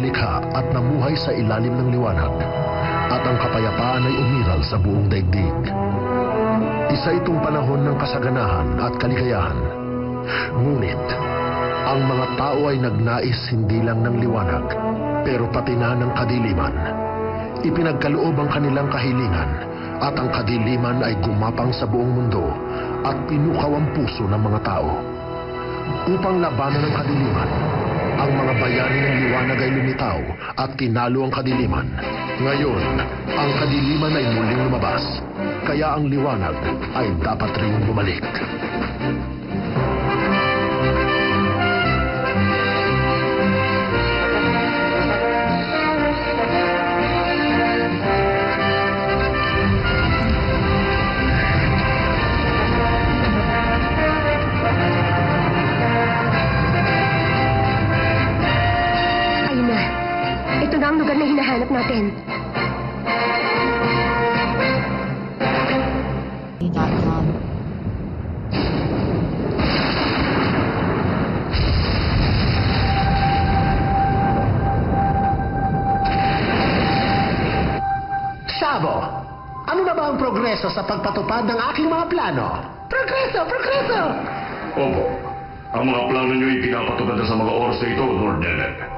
nilikha at namuhay sa ilalim ng liwanag, at ang kapayapaan ay umiral sa buong daigdig. Isa itong panahon ng kasaganahan at kaligayahan. Ngunit, ang mga tao ay nagnais hindi lang ng liwanag, pero pati na ng kadiliman. Ipinagkaloob ang kanilang kahilingan, at ang kadiliman ay gumapang sa buong mundo at pinukaw ang puso ng mga tao. Upang labanan ang kadiliman, ang mga bayani ng liwanag ay lumitaw at tinalo ang kadiliman. Ngayon, ang kadiliman ay muling lumabas, kaya ang liwanag ay dapat rin bumalik. Ito na ang lugar na hinahanap natin. Sabo, ano na ba ang progreso sa pagpatupad ng aking mga plano? Progreso! Progreso! Opo. Ang mga plano niyo ay pinapatupad na sa mga oras na ito, Lord Nennet.